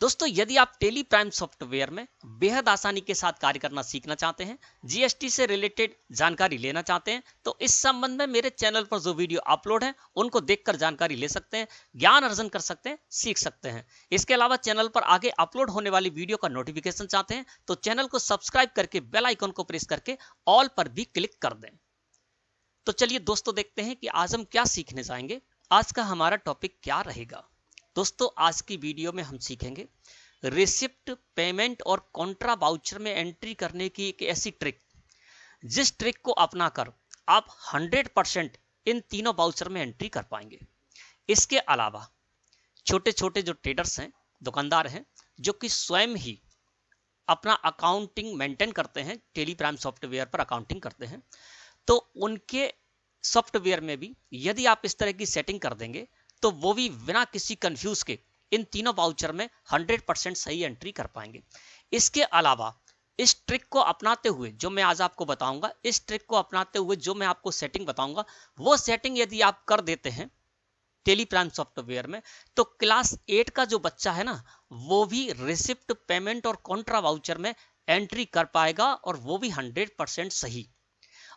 दोस्तों यदि आप टेली प्राइम सॉफ्टवेयर में बेहद आसानी के साथ कार्य करना सीखना चाहते हैं, जीएसटी से रिलेटेड जानकारी लेना चाहते हैं, तो इस संबंध में मेरे चैनल पर जो वीडियो अपलोड है उनको देखकर जानकारी ले सकते हैं, ज्ञान अर्जन कर सकते हैं, सीख सकते हैं। इसके अलावा चैनल पर आगे अपलोड होने वाली वीडियो का नोटिफिकेशन चाहते हैं तो चैनल को सब्सक्राइब करके बेल आइकन को प्रेस करके ऑल पर भी क्लिक कर दें। तो चलिए दोस्तों देखते हैं कि आज हम क्या सीखने जाएंगे। आज का हमारा टॉपिक क्या रहेगा। दोस्तों आज की वीडियो में हम सीखेंगे रिसिप्ट, पेमेंट और कॉन्ट्रा वाउचर में एंट्री करने की एक ऐसी ट्रिक, जिस ट्रिक को अपनाकर आप 100% इन तीनों वाउचर में एंट्री कर पाएंगे। इसके अलावा छोटे छोटे जो ट्रेडर्स हैं, दुकानदार हैं, जो कि स्वयं ही अपना अकाउंटिंग मेंटेन करते हैं, टेली प्राइम सॉफ्टवेयर पर अकाउंटिंग करते हैं, तो उनके सॉफ्टवेयर में भी यदि आप इस तरह की सेटिंग कर देंगे तो वो भी बिना किसी कंफ्यूज के इन तीनों वाउचर में 100% सही एंट्री कर पाएंगे। इसके अलावा इस ट्रिक को अपनाते हुए जो मैं आज आपको बताऊंगा, इस ट्रिक को अपनाते हुए जो मैं आपको सेटिंग बताऊंगा, वो सेटिंग यदि आप कर देते हैं टेली प्राइम सॉफ्टवेयर में, तो क्लास 8 का जो बच्चा है ना, वो भी रिसिप्ट, पेमेंट और कॉन्ट्रा वाउचर में एंट्री कर पाएगा, और वो भी 100% सही।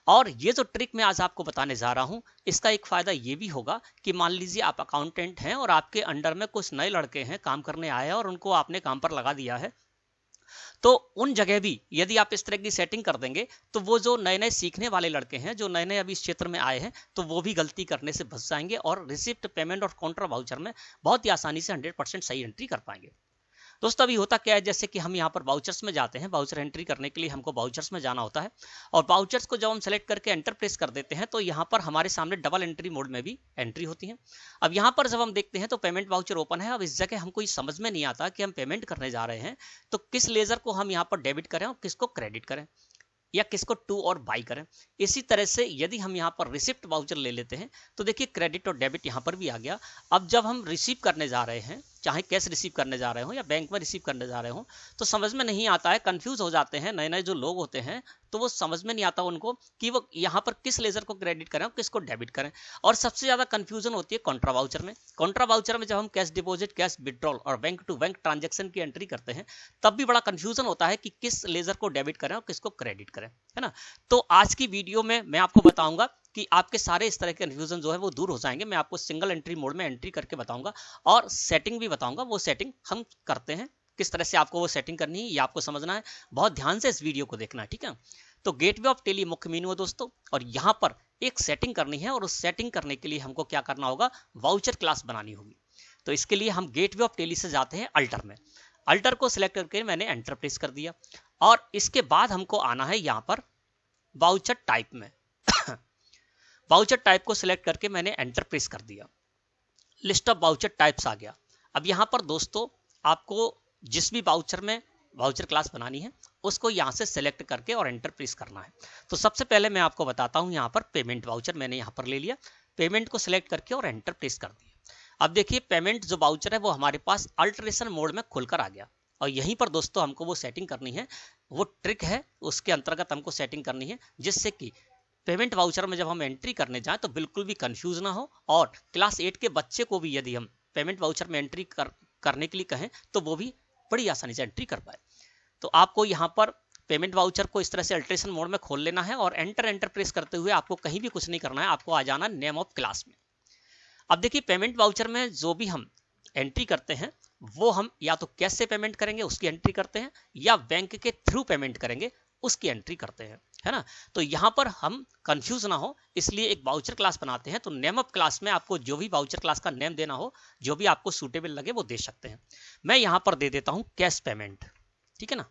और ये जो ट्रिक मैं आज आपको बताने जा रहा हूं, इसका एक फायदा ये भी होगा कि मान लीजिए आप अकाउंटेंट हैं और आपके अंडर में कुछ नए लड़के हैं, काम करने आए हैं और उनको आपने काम पर लगा दिया है, तो उन जगह भी यदि आप इस तरह की सेटिंग कर देंगे तो वो जो नए नए सीखने वाले लड़के हैं, जो नए नए अभी इस क्षेत्र में आए हैं, तो वो भी गलती करने से बच जाएंगे और रिसिप्ट, पेमेंट और कॉन्ट्रा वाउचर में बहुत ही आसानी से 100% सही एंट्री कर पाएंगे। दोस्तों अभी होता क्या है, जैसे कि हम यहाँ पर वाउचर्स में जाते हैं, वाउचर एंट्री करने के लिए हमको वाउचर्स में जाना होता है, और वाउचर्स को जब हम सेलेक्ट करके एंटर प्रेस कर देते हैं तो यहाँ पर हमारे सामने डबल एंट्री मोड में भी एंट्री होती है। अब यहाँ पर जब हम देखते हैं तो पेमेंट वाउचर ओपन है। अब इस जगह हमको ये समझ में नहीं आता कि हम पेमेंट करने जा रहे हैं तो किस लेजर को हम यहाँ पर डेबिट करें और किसको क्रेडिट करें, या किसको टू और बाई करें। इसी तरह से यदि हम यहाँ पर रिसिप्ट वाउचर ले लेते हैं तो देखिए क्रेडिट और डेबिट यहाँ पर भी आ गया। अब जब हम रिसीव करने जा रहे हैं, चाहे कैश रिसीव करने जा रहे हो या बैंक में रिसीव करने जा रहे हो, तो समझ में नहीं आता है, कंफ्यूज हो जाते हैं। नए नए जो लोग होते हैं तो वो समझ में नहीं आता उनको कि वो यहाँ पर किस लेजर को क्रेडिट करें और किसको डेबिट करें। और सबसे ज्यादा कंफ्यूजन होती है कॉन्ट्रा वाउचर में। कॉन्ट्रा वाउचर में जब हम कैश डिपॉजिट, कैश विड्रॉल और बैंक टू बैंक ट्रांजेक्शन की एंट्री करते हैं तब भी बड़ा कंफ्यूजन होता है कि किस लेजर को डेबिट करें और किसको क्रेडिट करें, है ना। तो आज की वीडियो में मैं आपको बताऊंगा कि आपके सारे इस तरह के कंफ्यूजन जो है वो दूर हो जाएंगे। मैं आपको सिंगल एंट्री मोड में एंट्री करके बताऊंगा और सेटिंग भी बताऊंगा। वो सेटिंग हम करते हैं, किस तरह से आपको वो सेटिंग करनी है ये आपको समझना है। बहुत ध्यान से इस वीडियो को देखना है, ठीक है। तो गेटवे ऑफ टेली मुख्य मेनू है दोस्तों, और यहाँ पर एक सेटिंग करनी है, और उस सेटिंग करने के लिए हमको क्या करना होगा, वाउचर क्लास बनानी होगी। तो इसके लिए हम गेटवे ऑफ टेली से जाते हैं अल्टर में। अल्टर को सिलेक्ट करके मैंने एंटर प्रेस कर दिया, और इसके बाद हमको आना है यहाँ पर वाउचर टाइप में। वाउचर टाइप को सिलेक्ट करके मैंने एंटर प्रेस कर दिया। लिस्ट ऑफ वाउचर टाइप्स आ गया। अब यहाँ पर दोस्तों आपको जिस भी वाउचर में वाउचर क्लास बनानी है उसको यहाँ से सेलेक्ट करके और एंटर प्रेस करना है। तो सबसे पहले मैं आपको बताता हूँ, यहाँ पर पेमेंट वाउचर मैंने यहाँ पर ले लिया, पेमेंट को सिलेक्ट करके और एंटर प्रेस कर दिया। अब देखिए पेमेंट जो वाउचर है वो हमारे पास अल्टरेशन मोड में खुलकर आ गया, और यहीं पर दोस्तों हमको वो सेटिंग करनी है, वो ट्रिक है, उसके अंतर्गत हमको सेटिंग करनी है, जिससे कि पेमेंट वाउचर में जब हम एंट्री करने जाएं तो बिल्कुल भी कंफ्यूज ना हो, और क्लास 8 के बच्चे को भी यदि हम पेमेंट वाउचर में एंट्री करने के लिए कहें तो वो भी बड़ी आसानी से एंट्री कर पाए। तो आपको यहाँ पर पेमेंट वाउचर को इस तरह से अल्टरेशन मोड में खोल लेना है, और एंटर प्रेस करते हुए आपको कहीं भी कुछ नहीं करना है, आपको आ जाना नेम ऑफ क्लास में। अब देखिए पेमेंट वाउचर में जो भी हम एंट्री करते हैं वो हम या तो कैश से पेमेंट करेंगे उसकी एंट्री करते हैं, या बैंक के थ्रू पेमेंट करेंगे उसकी एंट्री करते हैं, है ना। तो यहाँ पर हम कंफ्यूज ना हो इसलिए एक वाउचर क्लास बनाते हैं। तो नेम ऑफ क्लास में आपको जो भी वाउचर क्लास का नेम देना हो, जो भी आपको सूटेबल लगे वो दे सकते हैं। मैं यहाँ पर दे देता हूँ कैश पेमेंट, ठीक है ना।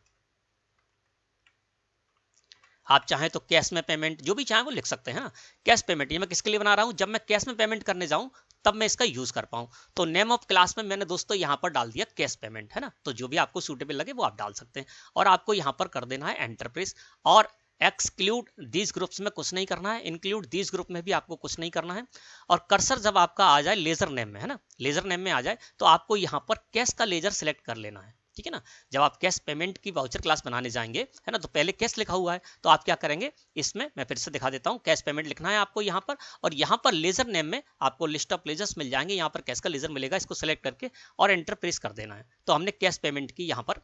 आप चाहें तो कैश में पेमेंट जो भी चाहें वो लिख सकते हैं ना। कैश पेमेंट ये मैं किसके लिए बना रहा हूँ, जब मैं कैश में पेमेंट करने जाऊं तब मैं इसका यूज कर पाऊं। तो नेम ऑफ क्लास में मैंने दोस्तों यहाँ पर डाल दिया कैश पेमेंट, है ना। तो जो भी आपको सूटेबल लगे वो आप डाल सकते हैं, और आपको यहाँ पर कर देना है एंटर प्रेस। और एक्सक्लूड दीज ग्रुप्स में कुछ नहीं करना है, इंक्लूड दीज ग्रुप में भी आपको कुछ नहीं करना है। और कर्सर जब आपका आ जाए लेजर नेम में, है ना, लेजर नेम में आ जाए तो आपको यहाँ पर कैश का लेजर सिलेक्ट कर लेना है, ठीक है ना। जब आप कैश पेमेंट की वाउचर क्लास बनाने जाएंगे, है ना, तो पहले कैश लिखा हुआ है, तो आप क्या करेंगे, इसमें मैं फिर से दिखा देता हूँ, कैश पेमेंट लिखना है आपको यहाँ पर, और यहाँ पर लेजर नेम में आपको लिस्ट ऑफ लेजर्स मिल जाएंगे, यहाँ पर कैश का लेजर मिलेगा, इसको सिलेक्ट करके और एंटर प्रेस कर देना है। तो हमने कैश पेमेंट की यहाँ पर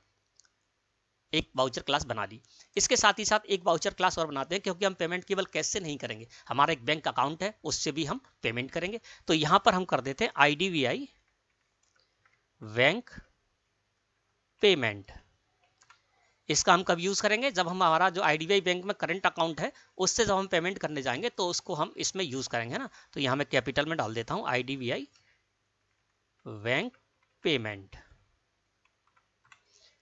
एक वाउचर क्लास बना ली। इसके साथ ही साथ एक वाउचर क्लास और बनाते हैं, क्योंकि हम पेमेंट केवल कैश से नहीं करेंगे, हमारा एक बैंक अकाउंट है, उससे भी हम पेमेंट करेंगे। तो यहाँ पर हम कर देते हैं IDVI बैंक पेमेंट। इसका हम कब यूज करेंगे, जब हम हमारा जो IDVI बैंक में करंट अकाउंट है उससे जब हम पेमेंट करने जाएंगे तो उसको हम इसमें यूज करेंगे ना। तो यहाँ मैं कैपिटल में डाल देता हूँ IDVI बैंक पेमेंट,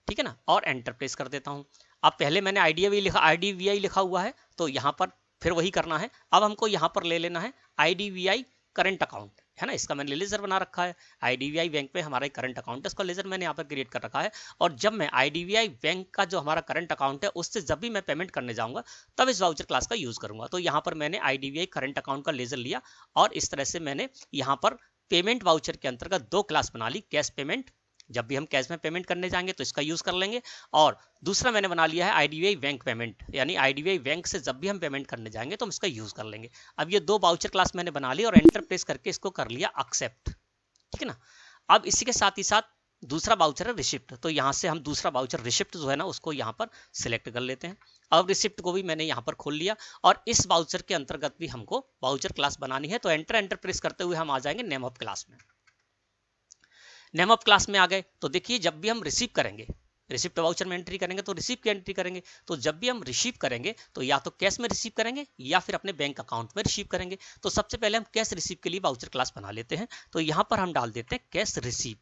ठीक है ना, और एंटर प्रेस कर देता हूं। अब पहले मैंने IDVI लिखा हुआ है, तो यहां पर फिर वही करना है। अब हमको यहां पर ले लेना है IDVI करंट अकाउंट, है ना, इसका मैंने लेजर बना रखा है। IDVI बैंक पे हमारा करंट अकाउंट है, इसका लेजर मैंने यहाँ पर क्रिएट कर रखा है। और जब मैं IDVI बैंक का जो हमारा करंट अकाउंट है उससे जब भी मैं पेमेंट करने जाऊंगा तब इस वाउचर क्लास का यूज करूंगा। तो यहाँ पर मैंने IDVI करंट अकाउंट का लेजर लिया और इस तरह से मैंने यहाँ पर पेमेंट वाउचर के अंतर्गत दो क्लास बना ली। कैश पेमेंट, जब भी हम कैश में पेमेंट करने जाएंगे तो इसका यूज कर लेंगे, और दूसरा मैंने बना लिया है IDVI बैंक पेमेंट, यानी IDVI बैंक से जब भी हम पेमेंट करने जाएंगे तो हम इसका यूज कर लेंगे। अब ये दो वाउचर क्लास मैंने बना ली और एंटर प्रेस करके इसको कर लिया एक्सेप्ट, ठीक है ना। अब इसी के साथ ही साथ दूसरा वाउचर है रिसिप्ट, तो यहाँ से हम दूसरा वाउचर रिसिप्ट जो है ना उसको यहाँ पर सिलेक्ट कर लेते हैं। अब रिसिप्ट को भी मैंने यहाँ पर खोल लिया और इस वाउचर के अंतर्गत भी हमको वाउचर क्लास बनानी है। तो एंटर प्रेस करते हुए हम आ जाएंगे नेम ऑफ क्लास में। नेम ऑफ क्लास में आ गए तो देखिए जब भी हम रिसीव करेंगे, रिसिप्ट वाउचर में एंट्री करेंगे तो रिसीव की एंट्री करेंगे। तो जब भी हम रिसीव करेंगे तो या तो कैश में रिसीव करेंगे या फिर अपने बैंक अकाउंट में रिसीव करेंगे। तो सबसे पहले हम कैश रिसीव के लिए वाउचर क्लास बना लेते हैं। तो यहां पर हम डाल देते हैं कैश रिसीव,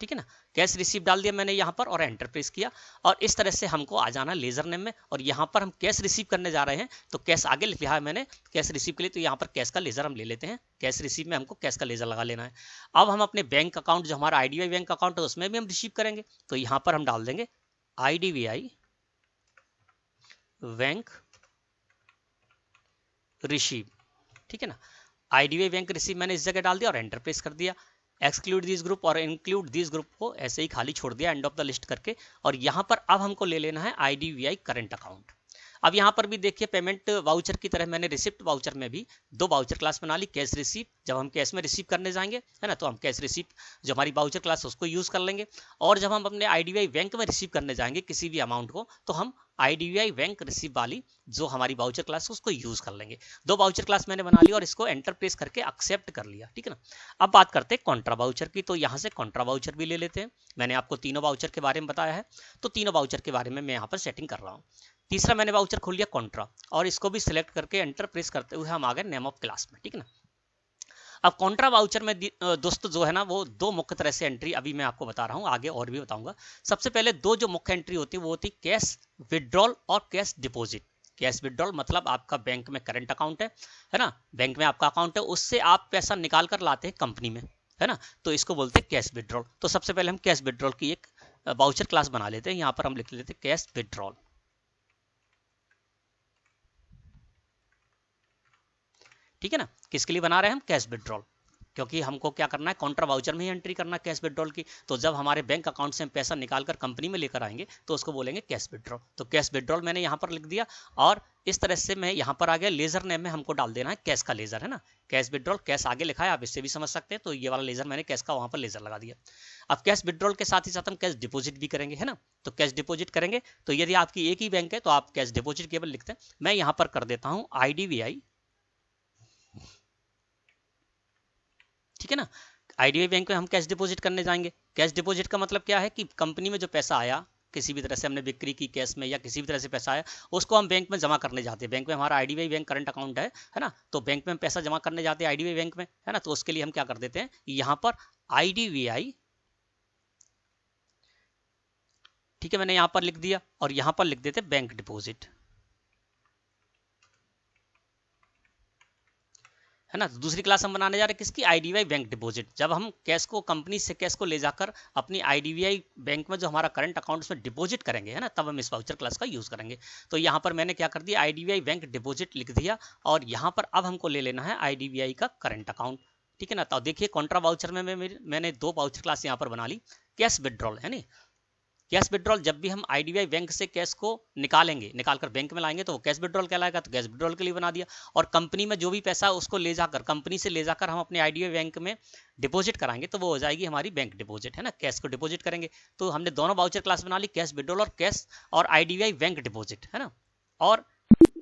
ठीक है ना, कैश रिसीव डाल दिया मैंने यहाँ पर और एंटर प्रेस किया। और इस तरह से हमको आ जाना लेजर नेम में, और यहाँ पर हम कैश रिसीव करने जा रहे हैं तो कैश आगे लिखा है मैंने कैश रिसीव के लिए, तो यहाँ पर कैश का लेजर हम ले लेते हैं। कैश रिसीव में हमको कैश का लेजर लगा लेना है। अब हम अपने बैंक अकाउंट जो हमारा IDVI बैंक अकाउंट है उसमें भी हम रिसीव करेंगे। तो यहाँ पर हम डाल देंगे IDVI बैंक रिसीव, ठीक है ना। IDVI बैंक रिसीव मैंने इस जगह डाल दिया और एंटर प्रेस कर दिया। एक्सक्लूड दिस ग्रुप और इंक्लूड दिस ग्रुप को ऐसे ही खाली छोड़ दिया एंड ऑफ द लिस्ट करके। और यहाँ पर अब हमको ले लेना है IDVI करंट अकाउंट। अब यहाँ पर भी देखिए पेमेंट वाउचर की तरह मैंने रिसिप्ट वाउचर में भी दो वाउचर क्लास बना ली। कैश रिसीव, जब हम कैश में रिसीव करने जाएंगे, है ना, तो हम कैश रिसीव जो हमारी वाउचर क्लास उसको यूज कर लेंगे। और जब हम अपने IDVI बैंक में रिसीव करने जाएंगे किसी भी अमाउंट को तो हम IDVI बैंक रिसीव वाली जो हमारी वाउचर क्लास है उसको यूज कर लेंगे। दो वाउचर क्लास मैंने बना ली और इसको एंटर प्रेस करके एक्सेप्ट कर लिया, ठीक है ना। अब बात करते हैं कॉन्ट्रा वाउचर की, तो यहाँ से कॉन्ट्रा वाउचर भी ले लेते हैं। मैंने आपको तीनों वाउचर के बारे में बताया है, तो तीनों वाउचर के बारे में मैं यहाँ पर सेटिंग कर रहा हूँ। तीसरा मैंने वाउचर खोल लिया कॉन्ट्रा और इसको भी सिलेक्ट करके एंटर प्रेस करते हुए हम आ गए नेम ऑफ क्लास में, ठीक है ना। अब कॉन्ट्रा वाउचर में दोस्तों जो है ना वो दो मुख्य तरह से एंट्री अभी मैं आपको बता रहा हूँ, आगे और भी बताऊंगा। सबसे पहले दो जो मुख्य एंट्री होती है वो होती है कैश विड्रॉल और कैश डिपॉजिट। कैश विड्रॉल मतलब आपका बैंक में करंट अकाउंट है ना, बैंक में आपका अकाउंट है, उससे आप पैसा निकाल कर लाते हैं कंपनी में, है ना, तो इसको बोलते हैं कैश विड्रॉल। तो सबसे पहले हम कैश विड्रॉल की एक वाउचर क्लास बना लेते हैं। यहाँ पर हम लिख लेते हैं कैश विड्रॉल, ठीक है ना। किसके लिए बना रहे हैं हम, कैश विड्रॉल, क्योंकि हमको क्या करना है कॉन्ट्रा वाउचर में ही एंट्री करना है कैश विड्रॉल की। तो जब हमारे बैंक अकाउंट से हम पैसा निकालकर कंपनी में लेकर आएंगे तो उसको बोलेंगे कैश विड्रॉल। तो कैश विड्रॉल मैंने यहाँ पर लिख दिया और इस तरह से मैं यहाँ पर आ गया। लेजर नेम में हमको डाल देना है कैश का लेजर, है ना, कैश विड्रॉल, कैश आगे लिखा है, आप इससे भी समझ सकते हैं। तो ये वाला लेजर मैंने कैश का वहां पर लेजर लगा दिया। अब कैश विड्रॉल के साथ ही साथ हम कैश डिपॉजिट भी करेंगे, है ना, तो कैश डिपॉजिट करेंगे। तो यदि आपकी एक ही बैंक है तो आप कैश डिपॉजिट केवल लिखते हैं। मैं यहाँ पर कर देता हूँ IDVI, ठीक है ना। IDVI बैंक में हम कैश डिपॉजिट करने जाएंगे। कैश डिपॉजिट का मतलब क्या है कि कंपनी में जो पैसा आया, किसी भी तरह से हमने बिक्री की कैश में या किसी भी तरह से पैसा आया उसको हम बैंक में जमा करने जाते हैं। बैंक में हमारा IDVI बैंक करंट अकाउंट है ना, तो बैंक में हम पैसा जमा करने जाते हैं IDVI बैंक में, है ना। तो उसके लिए हम क्या कर देते हैं, यहाँ पर IDVI, ठीक है, मैंने यहाँ पर लिख दिया और यहाँ पर लिख देते बैंक डिपॉजिट। है ना। तो दूसरी क्लास हम बनाने जा रहे हैं किसकी, आईडीबीआई बैंक डिपॉजिट। जब हम कैश को, कंपनी से कैश को ले जाकर अपनी आईडीबीआई बैंक में जो हमारा करंट अकाउंट उसमें डिपॉजिट करेंगे, है ना, तब हम इस वाउचर क्लास का यूज करेंगे। तो यहाँ पर मैंने क्या कर दिया, आईडीबीआई बैंक डिपॉजिट लिख दिया, और यहाँ पर अब हमको ले लेना है आईडीबीआई का करंट अकाउंट, ठीक है ना। तो देखिए कॉन्ट्रा वाउचर में मैंने दो वाउचर क्लास यहाँ पर बना ली। कैश विड्रॉल है ना, कैश विड्रॉल, जब भी हम आईडीबीआई बैंक से कैश को निकालेंगे, निकालकर बैंक में लाएंगे तो वो कैश विड्रॉल कहलाएगा, तो कैश विड्रॉल के लिए बना दिया। और कंपनी में जो भी पैसा उसको ले जाकर, कंपनी से ले जाकर हम अपने आईडीबीआई बैंक में डिपॉजिट कराएंगे तो वो हो जाएगी हमारी बैंक डिपॉजिट, है ना, कैश को डिपॉजिट करेंगे। तो हमने दोनों वाउचर क्लास बना ली, कैश विड्रॉल और कैश और आईडीबीआई बैंक डिपॉजिट, है ना। और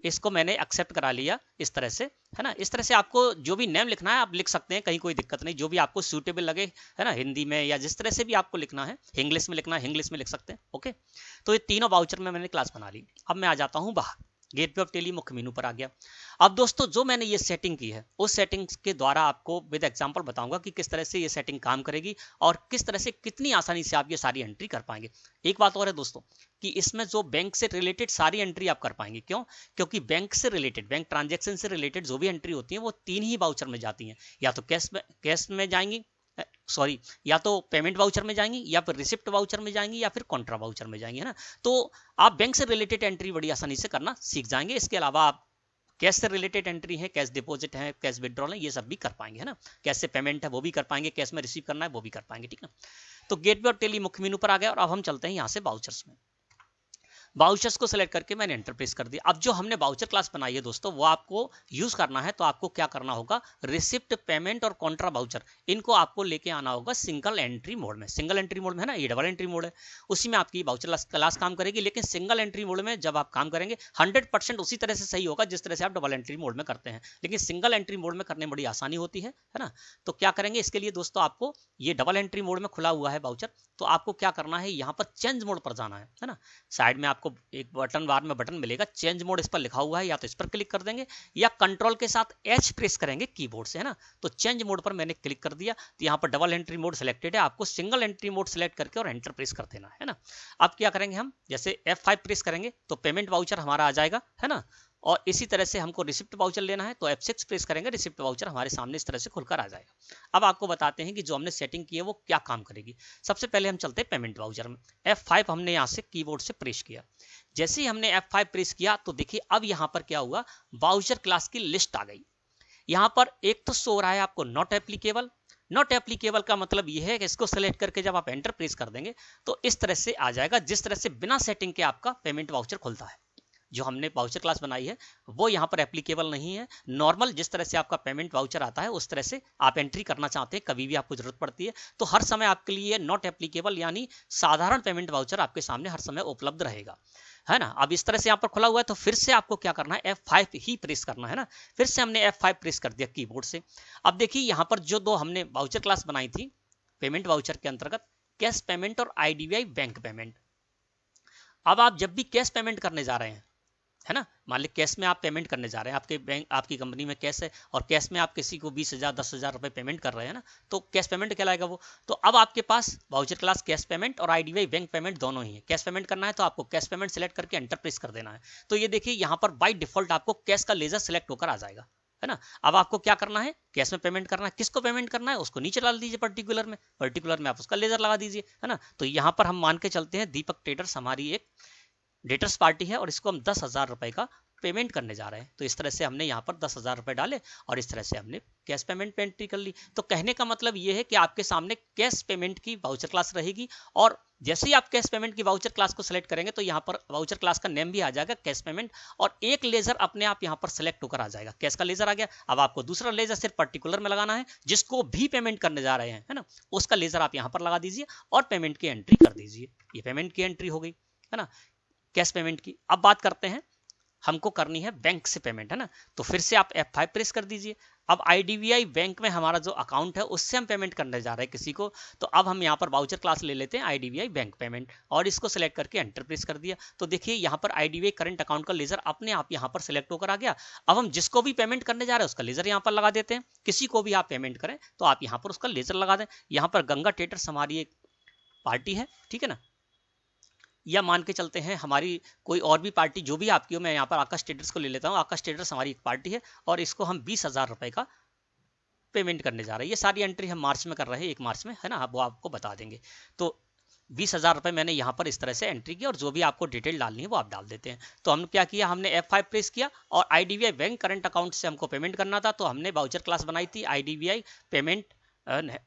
इसको मैंने एक्सेप्ट करा लिया इस तरह से, है ना। इस तरह से आपको जो भी नेम लिखना है आप लिख सकते हैं, कहीं कोई दिक्कत नहीं, जो भी आपको सूटेबल लगे, है ना, हिंदी में या जिस तरह से भी आपको लिखना है, इंग्लिश में लिखना है इंग्लिश में लिख सकते हैं, ओके। तो ये तीनों वाउचर में मैंने क्लास बना ली। अब मैं आ जाता हूँ बाहर, गेटवे ऑफ टेली मुख्य मेनू पर आ गया। अब दोस्तों जो मैंने ये सेटिंग की है उस सेटिंग्स के द्वारा आपको विद एग्जांपल बताऊंगा कि किस तरह से ये सेटिंग काम करेगी और किस तरह से कितनी आसानी से आप ये सारी एंट्री कर पाएंगे। एक बात और है दोस्तों कि इसमें जो बैंक से रिलेटेड सारी एंट्री आप कर पाएंगे, क्यों, क्योंकि बैंक से रिलेटेड, बैंक ट्रांजेक्शन से रिलेटेड जो भी एंट्री होती है वो तीन ही वाउचर में जाती हैं, या तो कैश में जाएंगी, सॉरी, या तो पेमेंट वाउचर में जाएंगी, या फिर रिसिप्ट वाउचर में जाएंगी, या फिर कॉन्ट्रा वाउचर में जाएंगी, है ना। तो आप बैंक से रिलेटेड एंट्री बड़ी आसानी से करना सीख जाएंगे। इसके अलावा आप कैश से रिलेटेड एंट्री है, कैश डिपॉजिट है, कैश विड्रॉल है, ये सब भी कर पाएंगे, है ना। कैश से पेमेंट है वो भी कर पाएंगे, कैश में रिसीव करना है वो भी कर पाएंगे, ठीक है। तो गेटवे और टेली मुख्य मेनू पर आ गया और अब हम चलते हैं यहाँ से वाउचर्स में। वाउचर्स को सिलेक्ट करके मैंने एंटर प्रेस कर दिया। अब जो हमने वाउचर क्लास बनाई है दोस्तों वो आपको यूज करना है, तो आपको क्या करना होगा, रिसिप्ट, पेमेंट और कॉन्ट्रा वाउचर, इनको आपको लेके आना होगा सिंगल एंट्री मोड में। सिंगल एंट्री मोड में, है ना, ये डबल एंट्री मोड है, उसी में आपकी वाउचर क्लास काम करेगी। लेकिन सिंगल एंट्री मोड में जब आप काम करेंगे 100% उसी तरह से सही होगा जिस तरह से आप डबल एंट्री मोड में करते हैं, लेकिन सिंगल एंट्री मोड में करने में बड़ी आसानी होती है ना। तो क्या करेंगे इसके लिए दोस्तों, आपको ये डबल एंट्री मोड में खुला हुआ है वाउचर, तो आपको क्या करना है, यहाँ पर चेंज मोड पर जाना है ना। साइड में आपको एक बटन बार में बटन मिलेगा, चेंज मोड इस पर लिखा हुआ है, या तो इस पर क्लिक कर देंगे या कंट्रोल के साथ H प्रेस करेंगे कीबोर्ड से, है ना। तो चेंज मोड पर मैंने क्लिक कर दिया, तो यहाँ पर डबल एंट्री मोड सिलेक्टेड है, आपको सिंगल एंट्री मोड सिलेक्ट करके और एंटर प्रेस कर देना है ना। अब क्या करेंगे हम, जैसे F5 प्रेस करेंगे तो पेमेंट वाउचर हमारा आ जाएगा, है ना। और इसी तरह से हमको रिसिप्ट वाउचर लेना है तो F6 प्रेस करेंगे, रिसिप्ट वाउचर हमारे सामने इस तरह से खुलकर आ जाएगा। अब आपको बताते हैं कि जो हमने सेटिंग की है वो क्या काम करेगी। सबसे पहले हम चलते हैं पेमेंट वाउचर में। F5 हमने यहाँ से कीबोर्ड से प्रेस किया, जैसे ही हमने F5 प्रेस किया तो देखिए अब यहाँ पर क्या हुआ, वाउचर क्लास की लिस्ट आ गई। यहाँ पर एक तो शो रहा है आपको नॉट एप्लीकेबल। नॉट एप्लीकेबल का मतलब यह है कि इसको सेलेक्ट करके जब आप एंटर प्रेस कर देंगे तो इस तरह से आ जाएगा, जिस तरह से बिना सेटिंग के आपका पेमेंट वाउचर खुलता है। जो हमने वाउचर क्लास बनाई है वो यहाँ पर एप्लीकेबल नहीं है। नॉर्मल जिस तरह से आपका पेमेंट वाउचर आता है उस तरह से आप एंट्री करना चाहते हैं, कभी भी आपको जरूरत पड़ती है तो हर समय आपके लिए नॉट एप्लीकेबल यानी साधारण पेमेंट वाउचर आपके सामने हर समय उपलब्ध रहेगा, है ना। अब इस तरह से यहाँ पर खुला हुआ है तो फिर से आपको क्या करना है, F5 ही प्रेस करना है ना। फिर से हमने F5 प्रेस कर दिया कीबोर्ड से। अब देखिए यहाँ पर जो दो हमने वाउचर क्लास बनाई थी पेमेंट वाउचर के अंतर्गत, कैश पेमेंट और आईडीबीआई बैंक पेमेंट। अब आप जब भी कैश पेमेंट करने जा रहे हैं, है ना, मान ली कैश में आप पेमेंट करने जा रहे हैं, आपके बैंक, आपकी कंपनी में कैश है और कैश में आप किसी को 20,000 10,000 रुपए पेमेंट कर रहे हैं ना, तो कैश पेमेंट कहलाएगा वो। तो अब आपके पास वाउचर क्लास कैश पेमेंट और आईडीबीआई बैंक पेमेंट दोनों ही है। कैश पेमेंट करना है तो आपको कैश पेमेंट सेलेक्ट करके एंटर प्रेस कर देना है। तो ये देखिए यहाँ पर बाय डिफॉल्ट आपको कैश का लेजर सेलेक्ट होकर आ जाएगा, है ना। अब आपको क्या करना है, कैश में पेमेंट करना है, किसको पेमेंट करना है उसको नीचे डाल दीजिए, पर्टिकुलर में आप उसका लेजर लगा दीजिए, है ना। तो यहाँ पर हम मान के चलते हैं दीपक ट्रेडर्स हमारी एक डेटर्स पार्टी है और इसको हम 10,000 रुपए का पेमेंट करने जा रहे हैं। तो इस तरह से हमने यहाँ पर 10,000 रुपए डाले और इस तरह से हमने कैश पेमेंट पे एंट्री कर ली। तो कहने का मतलब ये है कि आपके सामने कैश पेमेंट की वाउचर क्लास रहेगी और जैसे ही आप कैश पेमेंट की वाउचर क्लास को सिलेक्ट करेंगे तो यहाँ पर वाउचर क्लास का नेम भी आ जाएगा कैश पेमेंट और एक लेजर अपने आप यहाँ पर सिलेक्ट होकर आ जाएगा। कैश का लेजर आ गया। अब आपको दूसरा लेजर सिर्फ पर्टिकुलर में लगाना है, जिसको भी पेमेंट करने जा रहे हैं, है ना, उसका लेजर आप यहाँ पर लगा दीजिए और पेमेंट की एंट्री कर दीजिए। ये पेमेंट की एंट्री हो गई, है ना, कैश पेमेंट की। अब बात करते हैं, हमको करनी है बैंक से पेमेंट, है ना। तो फिर से आप F5 प्रेस कर दीजिए। अब आईडीबीआई बैंक में हमारा जो अकाउंट है उससे हम पेमेंट करने जा रहे हैं किसी को, तो अब हम यहाँ पर वाउचर क्लास ले लेते हैं आईडीबीआई बैंक पेमेंट और इसको सिलेक्ट करके एंटर प्रेस कर दिया। तो देखिए यहाँ पर आईडीबीआई करंट अकाउंट का लेजर अपने आप यहाँ पर सिलेक्ट होकर आ गया। अब हम जिसको भी पेमेंट करने जा रहे हैं उसका लेजर यहाँ पर लगा देते हैं। किसी को भी आप पेमेंट करें तो आप यहाँ पर उसका लेजर लगा दें। यहाँ पर गंगा ट्रेडर्स हमारी एक पार्टी है, ठीक है ना, या मान के चलते हैं हमारी कोई और भी पार्टी जो भी आपकी हो। मैं यहाँ पर आकाश ट्रेडर्स को ले लेता हूँ। आकाश ट्रेडर्स हमारी एक पार्टी है और इसको हम 20,000 रुपए का पेमेंट करने जा रहे हैं। ये सारी एंट्री हम मार्च में कर रहे हैं, 1 मार्च में, है ना, वो आपको बता देंगे। तो 20,000 रुपये मैंने यहाँ पर इस तरह से एंट्री की, और जो भी आपको डिटेल डालनी है वो आप डाल देते हैं। तो हमने क्या किया, हमने F5 प्रेस किया और IDBI बैंक करंट अकाउंट से हमको पेमेंट करना था, तो हमने वाउचर क्लास बनाई थी IDBI पेमेंट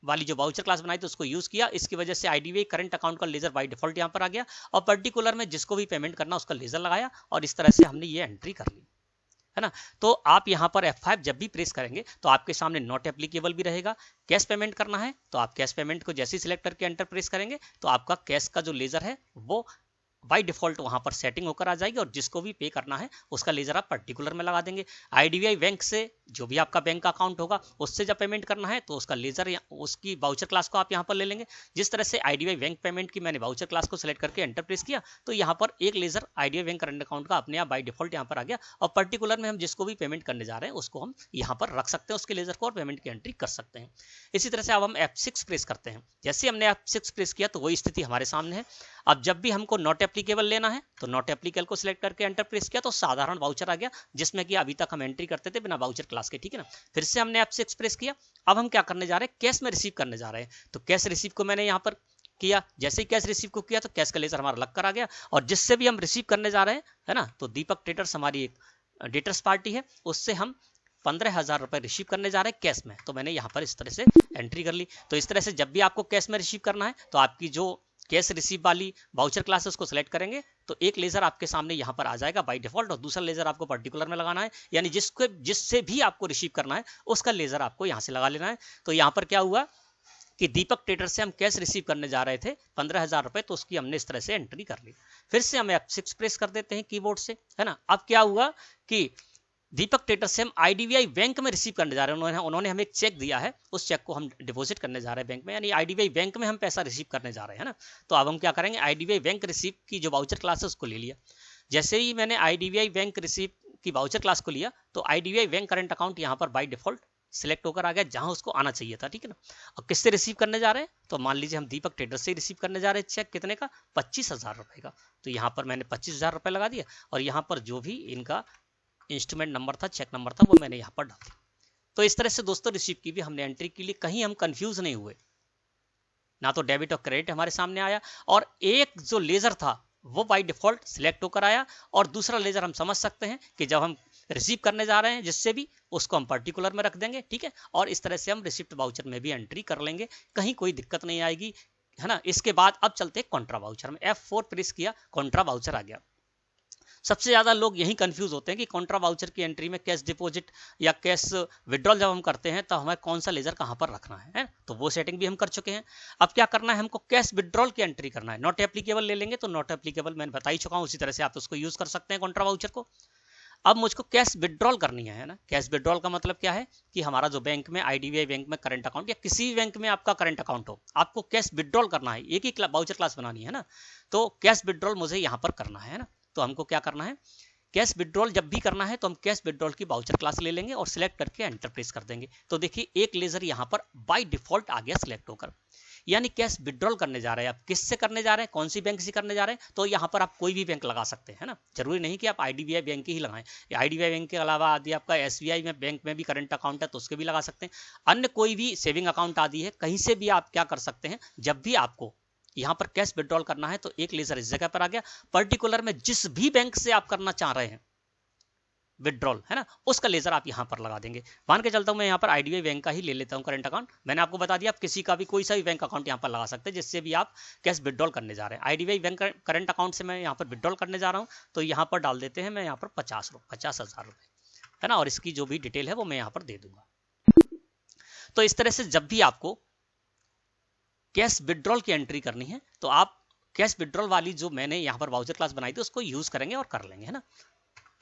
वाली, जो वाउचर क्लास बनाई थी उसको यूज किया। इसकी वजह से IDBI करंट अकाउंट का लेजर बाय डिफॉल्ट यहाँ पर आ गया, और पर्टिकुलर में जिसको भी पेमेंट करना उसका लेजर लगाया, और इस तरह से हमने ये एंट्री कर ली, है ना। तो आप यहाँ पर F5 जब भी प्रेस करेंगे तो आपके सामने नॉट एप्लीकेबल भी रहेगा। कैश पेमेंट करना है तो आप कैश पेमेंट को जैसे ही सिलेक्ट करके एंटर प्रेस करेंगे तो आपका कैश का जो लेजर है वो बाय डिफॉल्ट वहां पर सेटिंग होकर आ जाएगी, और जिसको भी पे करना है उसका लेजर आप पर्टिकुलर में लगा देंगे। IDBI बैंक से जो भी आपका बैंक का अकाउंट होगा उससे जब पेमेंट करना है तो उसका लेजर, उसकी वाउचर क्लास को आप यहाँ पर ले लेंगे। जिस तरह से IDBI बैंक पेमेंट की मैंने वाउचर क्लास को सिलेक्ट करके एंटर प्रेस किया तो यहाँ पर एक ledger IDBI bank current account का अपने आप बाय डिफॉल्ट यहाँ पर आ गया, और पर्टिकुलर में हम जिसको भी पेमेंट करने जा रहे हैं उसको हम यहाँ पर रख सकते हैं उसके लेजर को, और पेमेंट की एंट्री कर सकते हैं। इसी तरह से अब हम F6 प्रेस करते हैं। जैसे हमने F6 प्रेस किया तो वही स्थिति हमारे सामने है। अब जब भी हमको नॉट एप्लीकेबल लेना है तो नॉट एप्लीकेबल को सिलेक्ट करके एंटर प्रेस किया तो साधारण वाउचर आ गया, जिसमें कि अभी तक हम एंट्री करते थे बिना वाउचर क्लास के, ठीक है ना। फिर से हमने F6 प्रेस किया। अब हम क्या करने जा रहे हैं, कैश में रिसीव करने जा रहे हैं। तो कैश रिसीव को मैंने यहाँ पर किया। जैसे ही कैश रिसीव को किया तो कैश का लेजर हमारा लग कर आ गया, और जिससे भी हम रिसीव करने जा रहे हैं, है ना, तो दीपक ट्रेडर्स हमारी एक डेटर्स पार्टी है, उससे हम 15,000 रुपए रिसीव करने जा रहे हैं कैश में। तो मैंने यहाँ पर इस तरह से एंट्री कर ली। तो इस तरह से जब भी आपको कैश में रिसीव करना है तो आपकी जो कैश रिसीव वाली वाउचर क्लासेस को सिलेक्ट करेंगे तो एक लेजर आपके सामने यहाँ पर आ जाएगा बाय डिफॉल्ट, और दूसरा लेजर आपको पर्टिकुलर में लगाना है, यानी जिससे भी आपको रिसीव करना है उसका लेजर आपको यहाँ से लगा लेना है। तो यहाँ पर क्या हुआ कि दीपक ट्रेडर से हम कैश रिसीव करने जा रहे थे 15,000 रुपए, तो उसकी हमने इस तरह से एंट्री कर ली। फिर से हम F6 प्रेस कर देते हैं कीबोर्ड से, है ना। अब क्या हुआ कि दीपक ट्रेडर से हम IDBI बैंक में रिसीव करने जा रहे हैं। उन्होंने हमें एक चेक दिया है, उस चेक को हम डिपॉजिट करने जा रहे हैं बैंक में, यानी IDBI बैंक में हम पैसा रिसीव करने जा रहे हैं ना। तो अब हम क्या करेंगे, IDBI बैंक रिसीव की जो वाउचर क्लास है उसको ले लिया। जैसे ही मैंने IDBI बैंक रिसीव की वाउचर क्लास को लिया तो IDBI बैंक करंट अकाउंट यहाँ पर बाय डिफॉल्ट सिलेक्ट होकर आ गया जहां उसको आना चाहिए था, ठीक है ना। अब किससे रिसीव करने जा रहे हैं, तो मान लीजिए हम दीपक ट्रेडर से रिसीव करने जा रहे हैं चेक, कितने का, 25,000 रुपए का। तो यहाँ पर मैंने 25,000 रुपए लगा दिया, और यहाँ पर जो भी इनका इंस्ट्रूमेंट नंबर था, चेक नंबर था, वो मैंने यहाँ पर डाल दिया। तो इस तरह से दोस्तों रिसीव की भी हमने एंट्री के लिए, कहीं हम कंफ्यूज नहीं हुए, ना तो डेबिट और क्रेडिट हमारे सामने आया, और एक जो लेजर था वो बाय डिफॉल्ट सिलेक्ट होकर आया, और दूसरा लेजर हम समझ सकते हैं कि जब हम रिसीव करने जा रहे हैं जिससे भी उसको हम पर्टिकुलर में रख देंगे, ठीक है। और इस तरह से हम रिसिप्ट वाउचर में भी एंट्री कर लेंगे, कहीं कोई दिक्कत नहीं आएगी, है ना। इसके बाद अब चलते हैं कॉन्ट्रा वाउचर में। F4 प्रेस किया, कॉन्ट्रा वाउचर आ गया। सबसे ज्यादा लोग यही कंफ्यूज होते हैं कि कॉन्ट्रा वाउचर की एंट्री में कैश डिपॉजिट या कैश विड्रॉल जब हम करते हैं तो हमें कौन सा लेजर कहां पर रखना है, तो वो सेटिंग भी हम कर चुके हैं। अब क्या करना है, हमको कैश विड्रॉल की एंट्री करना है। नॉट एप्लीकेबल ले लेंगे तो नॉट एप्लीकेबल मैंने बता ही चुका हूं, उसी तरह से आप उसको यूज कर सकते हैं कॉन्ट्रा वाउचर को। अब मुझको कैश विड्रॉल करनी है ना। कैश विड्रॉल का मतलब क्या है कि हमारा जो बैंक में IDBI बैंक में करंट अकाउंट या किसी भी बैंक में आपका करंट अकाउंट हो, आपको कैश विड्रॉल करना है, एक ही वाउचर क्लास बनानी है ना। तो कैश विड्रॉल मुझे यहाँ पर करना है ना। तो हमको क्या करना है, कैश विड्रॉल जब भी करना है तो हम कैश विड्रॉल की वाउचर क्लास ले लेंगे और सिलेक्ट करके एंटर प्रेस कर देंगे। तो देखिए एक लेजर यहाँ पर बाय डिफॉल्ट आ गया सिलेक्ट होकर, यानी कैश विड्रॉल करने जा रहे हैं। आप किससे करने जा रहे हैं, कौन सी बैंक से करने जा रहे हैं, तो यहाँ पर आप कोई भी बैंक लगा सकते हैं ना। जरूरी नहीं कि आप IDBI बैंक ही लगाएं, IDBI बैंक के अलावा यदि आपका SBI में बैंक में भी करंट अकाउंट है तो उसके भी लगा सकते हैं। अन्य कोई भी सेविंग अकाउंट आदि है, कहीं से भी आप क्या कर सकते हैं, जब भी आपको यहाँ पर कैश विड्रॉल करना है तो एक लेजर इस जगह पर आ गया, पर्टिकुलर में जिस भी बैंक से आप करना चाह रहे हैं विड्रॉल, है ना, उसका लेजर आप यहां पर लगा देंगे। मान के चलता हूं मैं यहाँ पर IDBI बैंक का ही ले लेता हूं करंट अकाउंट। मैंने आपको बता दिया आप किसी का भी कोई सा भी बैंक अकाउंट यहाँ पर लगा सकते हैं जिससे भी आप कैश विड्रॉल करने जा रहे हैं। IDBI बैंक करंट अकाउंट से मैं यहाँ पर विड्रॉल करने जा रहा हूँ, तो यहाँ पर डाल देते हैं मैं यहाँ पर 50,000 रुपए, है ना, और इसकी जो भी डिटेल है वो मैं यहाँ पर दे दूंगा। तो इस तरह से जब भी आपको कैश विड्रॉल की एंट्री करनी है तो आप कैश विड्रॉल वाली जो मैंने यहाँ पर वाउचर क्लास बनाई थी उसको यूज करेंगे और कर लेंगे, है ना।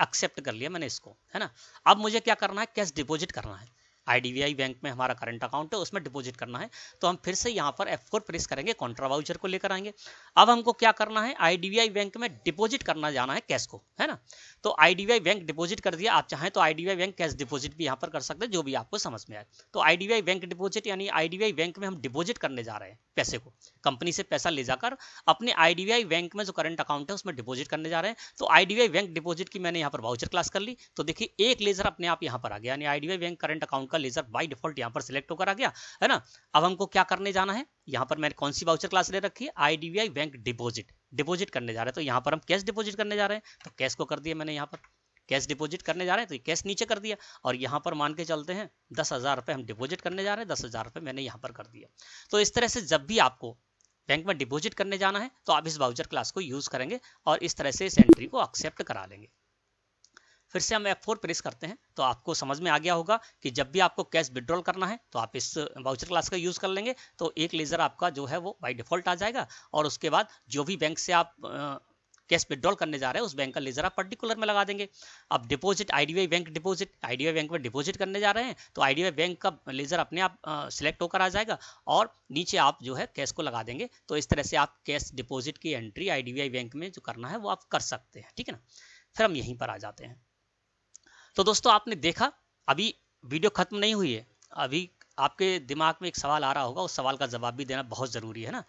एक्सेप्ट कर लिया मैंने इसको, है ना। अब मुझे क्या करना है, कैश डिपॉजिट करना है। IDBI बैंक में हमारा करंट अकाउंट है, उसमें डिपॉजिट करना है। तो हम फिर से यहाँ पर F4 प्रेस करेंगे, कॉन्ट्रा वाउचर को लेकर आएंगे। अब हमको क्या करना है, IDBI बैंक में डिपॉजिट करना जाना है कैश को, है ना। तो IDBI बैंक डिपॉजिट कर दिया, आप चाहें तो IDBI बैंक कैश डिपॉजिट भी यहाँ पर कर सकते हैं, जो भी आपको समझ में आए। तो IDBI बैंक डिपॉजिट यानी IDBI बैंक में हम डिपॉजिट करने जा रहे हैं पैसे को, कंपनी से पैसा ले जाकर अपने IDBI बैंक में जो करंट अकाउंट है उसमें डिपॉजिट करने जा रहे हैं। तो IDBI बैंक डिपॉजिट की मैंने यहाँ पर वाउचर क्लास कर ली, तो देखिए एक लेजर अपने आप यहाँ पर आ गया, यानी IDBI बैंक करंट अकाउंट का लेजर बाय डिफॉल्ट यहाँ पर सिलेक्ट होकर आ गया, है ना। अब हमको क्या करने जाना है, यहाँ पर मैंने कौन सी वाउचर क्लास ले रखी है, IDBI बैंक डिपॉजिट करने जा रहे हैं। तो यहाँ पर हम कैश डिपॉजिट करने जा रहे हैं, तो कैश को कर दिया मैंने, यहाँ पर कैश डिपॉजिट करने जा रहे हैं तो कैश नीचे कर दिया, और यहाँ पर मान के चलते हैं 10,000 रुपये हम डिपॉजिट करने जा रहे हैं, 10,000 रुपये मैंने यहाँ पर कर दिया। तो इस तरह से जब भी आपको बैंक में डिपॉजिट करने जाना है तो आप इस वाउचर क्लास को यूज करेंगे और इस तरह से इस एंट्री को एक्सेप्ट करा लेंगे। फिर से हम F4 प्रेस करते हैं तो आपको समझ में आ गया होगा कि जब भी आपको कैश विड्रॉल करना है तो आप इस वाउचर क्लास का यूज कर लेंगे, तो एक लेजर आपका जो है वो बाय डिफॉल्ट आ जाएगा, और उसके बाद जो भी बैंक से आप कैश विड्रॉल करने जा रहे हैं उस बैंक का लेजर आप पर्टिकुलर में लगा देंगे। अब deposit IDBI bank deposit, IDBI bank में डिपॉजिट करने जा रहे हैं तो IDBI बैंक का लेजर अपने आप सिलेक्ट होकर आ जाएगा, और नीचे आप जो है कैश को लगा देंगे। तो इस तरह से आप कैश डिपॉजिट की एंट्री IDBI बैंक में जो करना है वो आप कर सकते हैं, ठीक है ना। फिर हम यहीं पर आ जाते हैं। तो दोस्तों आपने देखा, अभी वीडियो खत्म नहीं हुई है, अभी आपके दिमाग में एक सवाल आ रहा होगा, उस सवाल का जवाब भी देना बहुत ज़रूरी है ना।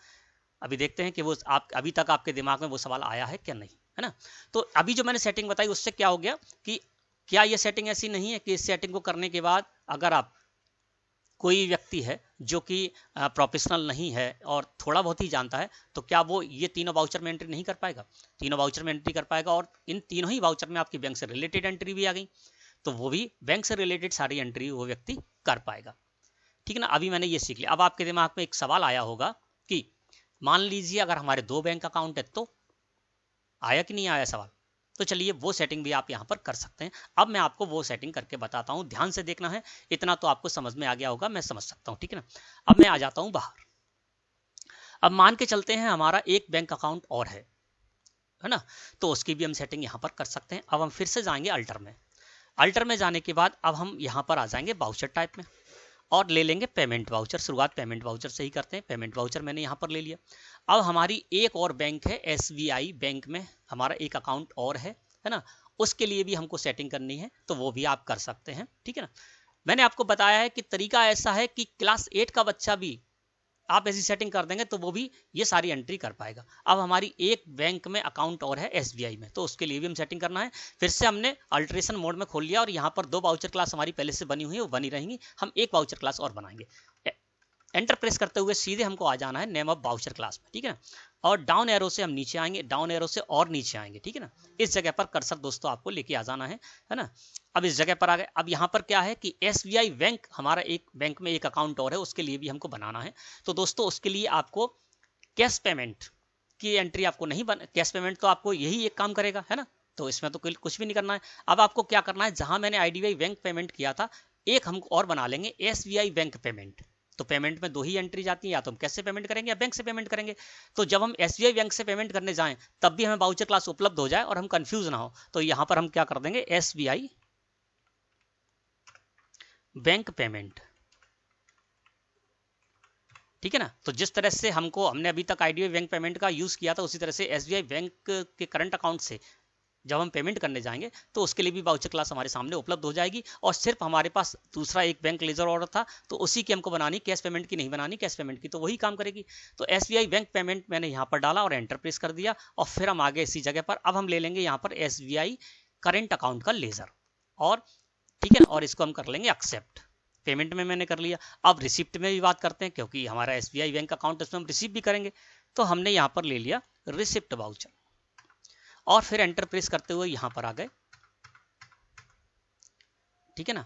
अभी देखते हैं कि वो आप अभी तक आपके दिमाग में वो सवाल आया है क्या नहीं, है ना। तो अभी जो मैंने सेटिंग बताई उससे क्या हो गया कि क्या ये सेटिंग ऐसी नहीं है कि इस सेटिंग को करने के बाद अगर आप कोई व्यक्ति है जो कि प्रोफेशनल नहीं है और थोड़ा बहुत ही जानता है, तो क्या वो ये तीनों वाउचर में एंट्री नहीं कर पाएगा? तीनों वाउचर में एंट्री कर पाएगा, और इन तीनों ही वाउचर में आपकी बैंक से रिलेटेड एंट्री भी आ गई, तो वो भी बैंक से रिलेटेड सारी एंट्री वो व्यक्ति कर पाएगा, ठीक है ना। अभी मैंने ये सीख लिया। अब आपके दिमाग में एक सवाल आया होगा कि मान लीजिए अगर हमारे 2 बैंक अकाउंट है तो आया कि नहीं आया सवाल। तो चलिए वो सेटिंग भी आप यहाँ पर कर सकते हैं। अब मैं आपको वो सेटिंग करके बताता हूँ, ध्यान से देखना है, इतना तो आपको समझ में आ गया होगा, मैं समझ सकता हूँ, ठीक है ना। अब मैं आ जाता हूँ बाहर। अब मान के चलते हैं हमारा एक बैंक अकाउंट और है ना, तो उसकी भी हम सेटिंग यहाँ पर कर सकते हैं। अब हम फिर से जाएंगे अल्टर में। अल्टर में जाने के बाद अब हम यहाँ पर आ जाएंगे वाउचर टाइप में और ले लेंगे पेमेंट वाउचर। शुरुआत पेमेंट वाउचर से ही करते हैं। पेमेंट वाउचर मैंने यहाँ पर ले लिया। अब हमारी एक और बैंक है SBI बैंक में हमारा एक अकाउंट और है ना, उसके लिए भी हमको सेटिंग करनी है, तो वो भी आप कर सकते हैं, ठीक है ना। मैंने आपको बताया है कि तरीका ऐसा है कि क्लास 8 का बच्चा भी आप ऐसी सेटिंग कर देंगे तो वो भी ये सारी एंट्री कर पाएगा। अब हमारी एक बैंक में अकाउंट और है SBI में, तो उसके लिए भी हम सेटिंग करना है। फिर से हमने अल्ट्रेशन मोड में खोल लिया और यहाँ पर 2 वाउचर क्लास हमारी पहले से बनी हुई है, वो बनी रहेंगी। हम एक वाउचर क्लास और बनाएंगे। एंटर प्रेस करते हुए सीधे हमको आ जाना है नेम ऑफ वाउचर क्लास में, ठीक है ना। और डाउन एरो से हम नीचे आएंगे, डाउन एरो से और नीचे आएंगे, ठीक है ना। इस जगह पर कर्सर दोस्तों आपको लेके आ जाना है ना। अब इस जगह पर आ गए। अब यहाँ पर क्या है कि SBI बैंक हमारा एक बैंक में एक अकाउंट और है, उसके लिए भी हमको बनाना है। तो दोस्तों उसके लिए आपको कैश पेमेंट की एंट्री आपको नहीं कैश पेमेंट तो आपको यही एक काम करेगा, है ना। तो इसमें तो कुछ भी नहीं करना है। अब आपको क्या करना है, जहां मैंने IDBI बैंक पेमेंट किया था, एक हम और बना लेंगे SBI बैंक पेमेंट। तो पेमेंट में 2 ही एंट्री जाती है, या तो हम कैश से पेमेंट करेंगे या बैंक से पेमेंट करेंगे। तो जब हम SBI बैंक से पेमेंट करने जाएं तब भी हमें वाउचर क्लास उपलब्ध हो जाए और हम कंफ्यूज ना हो, तो यहां पर हम क्या कर देंगे, SBI बैंक पेमेंट, ठीक है ना। तो जिस तरह से हमने अभी तक IDBI बैंक पेमेंट का यूज किया था, उसी तरह से SBI बैंक के करंट अकाउंट से जब हम पेमेंट करने जाएंगे तो उसके लिए भी वाउचर क्लास हमारे सामने उपलब्ध हो जाएगी। और सिर्फ हमारे पास दूसरा एक बैंक लेजर ऑर्डर था, तो उसी की हमको बनानी, कैश पेमेंट की नहीं बनानी, कैश पेमेंट की तो वही काम करेगी। तो SBI बैंक पेमेंट मैंने यहाँ पर डाला और एंटर प्रेस कर दिया, और फिर हम आगे इसी जगह पर अब हम ले लेंगे यहाँ पर SBI करेंट अकाउंट का लेजर, और ठीक है ना, और इसको हम कर लेंगे एक्सेप्ट। पेमेंट में मैंने कर लिया। अब रिसिप्ट में भी बात करते हैं, क्योंकि हमारा SBI बैंक अकाउंट इसमें हम रिसीव भी करेंगे, तो हमने यहाँ पर ले लिया रिसिप्ट वाउचर, और फिर एंटर प्रेस करते हुए यहां पर आ गए, ठीक है ना।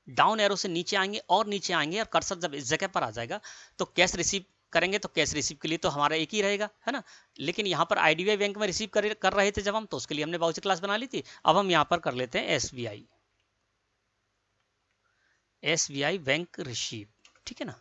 डाउन एरो से नीचे आएंगे और नीचे आएंगे, और कर्सर जब इस जगह पर आ जाएगा तो कैश रिसीव करेंगे, तो कैश रिसीव के लिए तो हमारा एक ही रहेगा, है ना। लेकिन यहाँ पर IDBI बैंक में रिसीव कर रहे थे जब हम, तो उसके लिए हमने वाउचर क्लास बना ली थी। अब हम यहाँ पर कर लेते हैं SBI बैंक रिसीव, ठीक है ना।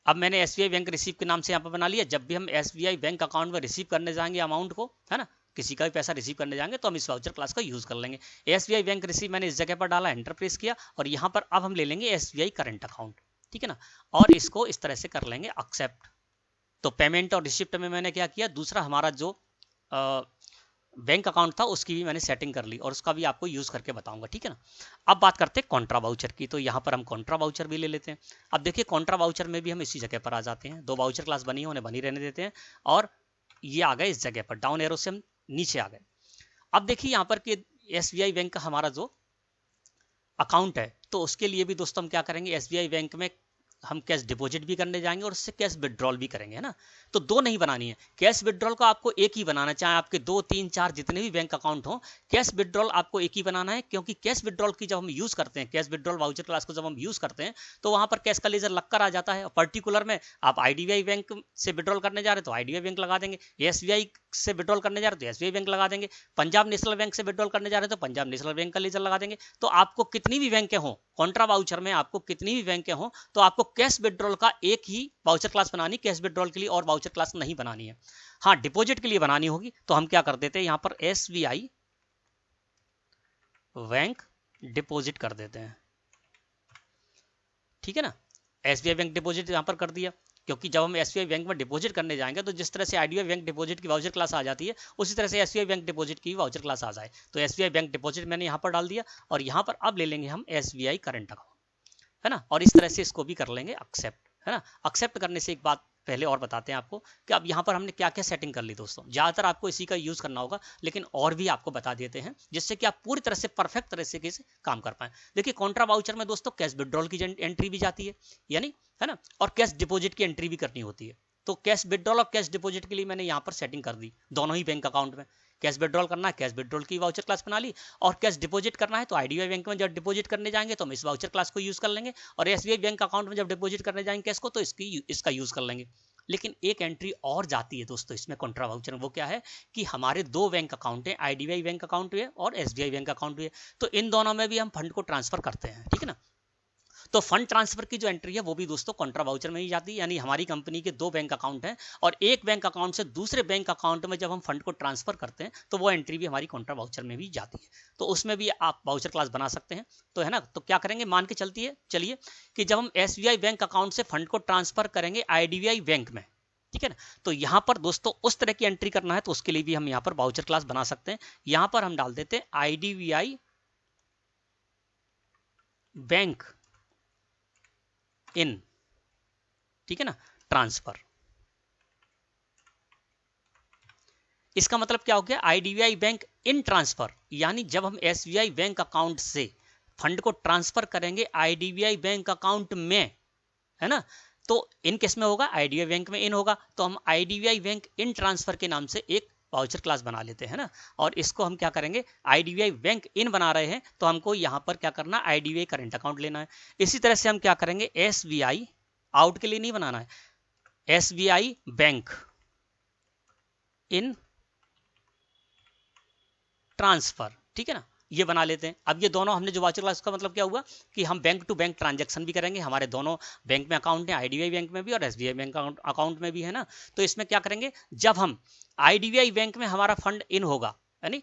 अब मैंने SBI बैंक रिसीव के नाम से यहाँ पर बना लिया। जब भी हम SBI बैंक अकाउंट में रिसीव करने जाएंगे अमाउंट को, है ना, किसी का भी पैसा रिसीव करने जाएंगे, तो हम इस वाउचर क्लास का यूज कर लेंगे। SBI बैंक रिसीव मैंने इस जगह पर डाला, एंटर प्रेस किया, और यहाँ पर अब हम ले लेंगे SBI करंट अकाउंट, ठीक है ना, और इसको इस तरह से कर लेंगे एक्सेप्ट। तो पेमेंट और रिसिप्ट में मैंने क्या किया, दूसरा हमारा जो बैंक अकाउंट था उसकी भी मैंने सेटिंग कर ली और उसका भी आपको यूज करके बताऊंगा, ठीक है ना। अब बात करते हैं कॉन्ट्रा वाउचर की, तो यहाँ पर हम कॉन्ट्रा वाउचर भी ले लेते हैं। अब देखिए कॉन्ट्रा वाउचर में भी हम इसी जगह पर आ जाते हैं, दो वाउचर क्लास बनी है उन्हें बनी रहने देते हैं और ये आ गए इस जगह पर, डाउन एरो से हम नीचे आ गए। अब देखिए यहाँ पर कि एसबीआई बैंक का हमारा जो अकाउंट है, तो उसके लिए भी दोस्तों हम क्या करेंगे, एसबीआई बैंक में हम कैश डिपॉजिट भी करने जाएंगे और उससे कैश विड्रॉल भी करेंगे, है ना। तो दो नहीं बनानी है, कैश विड्रॉल को आपको एक ही बनाना, चाहे आपके 2 3 4 जितने भी बैंक अकाउंट हो, कैश विड्रॉल आपको एक ही बनाना है। क्योंकि कैश विड्रॉल की जब हम यूज करते हैं, कैश विड्रॉल वाउचर क्लास को जब हम यूज करते हैं तो वहां पर कैश का लेजर लगकर आ जाता है। पर्टिकुलर में आप आईडीबीआई बैंक से विड्रॉल करने जा रहे हैं तो आईडीबीआई बैंक लगा देंगे, एसबीआई से विड्रॉल करने जा रहे हैं तो एसबीआई बैंक लगा देंगे, पंजाब नेशनल बैंक से विड्रॉल करने जा रहे हैं तो पंजाब नेशनल बैंक का लेजर लगा देंगे। तो आपको कितनी भी बैंकें हों, कॉन्ट्रा वाउचर में आपको कितनी भी बैंकें हों, तो आपको कैश विड्रॉल का एक ही वाउचर क्लास बनानी, कैश विड्रॉल के लिए और वाउचर क्लास नहीं बनानी है। हाँ, डिपॉजिट के लिए बनानी होगी तो हम क्या कर देते हैं, यहां पर एसबीआई बैंक डिपॉजिट कर देते हैं, ठीक है ना। एसबीआई बैंक डिपॉजिट यहां पर कर दिया, क्योंकि जब हम एसबीआई बैंक में डिपॉजिट करने जाएंगे तो जिस तरह से आईडीबीआई बैंक डिपॉजिट की वाउचर क्लास आ जाती है उसी तरह से एसबीआई बैंक डिपॉजिट की वाउचर क्लास आ जाए। तो एसबीआई बैंक डिपॉजिट मैंने यहां पर डाल दिया और यहां पर अब ले लेंगे हम एसबीआई करंट अकाउंट, है ना। और इस तरह से इसको भी कर लेंगे एक्सेप्ट, है ना। एक्सेप्ट करने से एक बात पहले और बताते हैं आपको कि अब यहाँ पर हमने क्या क्या सेटिंग कर ली दोस्तों। ज्यादातर आपको इसी का यूज करना होगा, लेकिन और भी आपको बता देते हैं जिससे कि आप पूरी तरह से परफेक्ट तरीके से काम कर पाए। देखिए कॉन्ट्रा वाउचर में दोस्तों कैश विड्रॉल की एंट्री भी जाती है, यानी, है ना, और कैश डिपॉजिट की एंट्री भी करनी होती है। तो कैश विड्रॉल और कैश डिपॉजिट के लिए मैंने यहाँ पर सेटिंग कर दी दोनों ही बैंक अकाउंट में। कैश विड्रॉल करना है, कैश विड्रॉल की वाउचर क्लास बना ली, और कैश डिपॉजिट करना है तो आईडीबीआई बैंक में जब डिपॉजिट करने जाएंगे तो हम इस वाउचर क्लास को यूज कर लेंगे, और एसबीआई बैंक अकाउंट में जब डिपॉजिट करने जाएंगे कैश को तो इसका यूज कर लेंगे। लेकिन एक एंट्री और जाती है दोस्तों इसमें कॉन्ट्रा वाउचर में, वो क्या है कि हमारे दो बैंक अकाउंट है, आईडीबीआई बैंक अकाउंट भी है और एसबीआई बैंक अकाउंट भी है, तो इन दोनों में भी हम फंड को ट्रांसफर करते हैं, ठीक है ना। तो फंड ट्रांसफर की जो एंट्री है वो भी दोस्तों कॉन्ट्रा वाउचर में ही जाती है, यानी हमारी कंपनी के दो बैंक अकाउंट हैं और एक बैंक अकाउंट से दूसरे बैंक अकाउंट में जब हम फंड को ट्रांसफर करते हैं तो वो एंट्री भी हमारी कॉन्ट्रा वाउचर में भी जाती है। तो उसमें भी आप वाउचर क्लास बना सकते हैं, तो है ना। तो क्या करेंगे, मान के चलिए कि जब हम एसबीआई बैंक अकाउंट से फंड को ट्रांसफर करेंगे आईडीबीआई बैंक में, ठीक है ना, तो यहां पर दोस्तों उस तरह की एंट्री करना है तो उसके लिए भी हम यहां पर वाउचर क्लास बना सकते हैं। यहां पर हम डाल देते हैं आईडीबीआई बैंक इन, ठीक है ना, ट्रांसफर। इसका मतलब क्या हो गया, आईडीबीआई बैंक इन ट्रांसफर, यानी जब हम एसबीआई बैंक अकाउंट से फंड को ट्रांसफर करेंगे आईडीबीआई बैंक अकाउंट में, है ना, तो इन किस में होगा, आईडीबीआई बैंक में इन होगा, तो हम आईडीबीआई बैंक इन ट्रांसफर के नाम से एक वाउचर क्लास बना लेते हैं ना। और इसको हम क्या करेंगे, आईडीबीआई बैंक इन बना रहे हैं तो हमको यहां पर क्या करना, आईडीबीआई करंट अकाउंट लेना है। इसी तरह से हम क्या करेंगे, एसबीआई आउट के लिए नहीं बनाना है, एसबीआई बैंक इन ट्रांसफर, ठीक है ना, ये बना लेते हैं। अब ये दोनों हमने जो वाउचर क्लास का मतलब क्या हुआ कि हम बैंक टू बैंक ट्रांजैक्शन भी करेंगे, हमारे दोनों बैंक में अकाउंट है, आईडीबीआई बैंक में भी और एसबीआई बैंक अकाउंट में भी, है ना। तो इसमें क्या करेंगे, जब हम आईडीबीआई बैंक में हमारा फंड इन होगा, यानी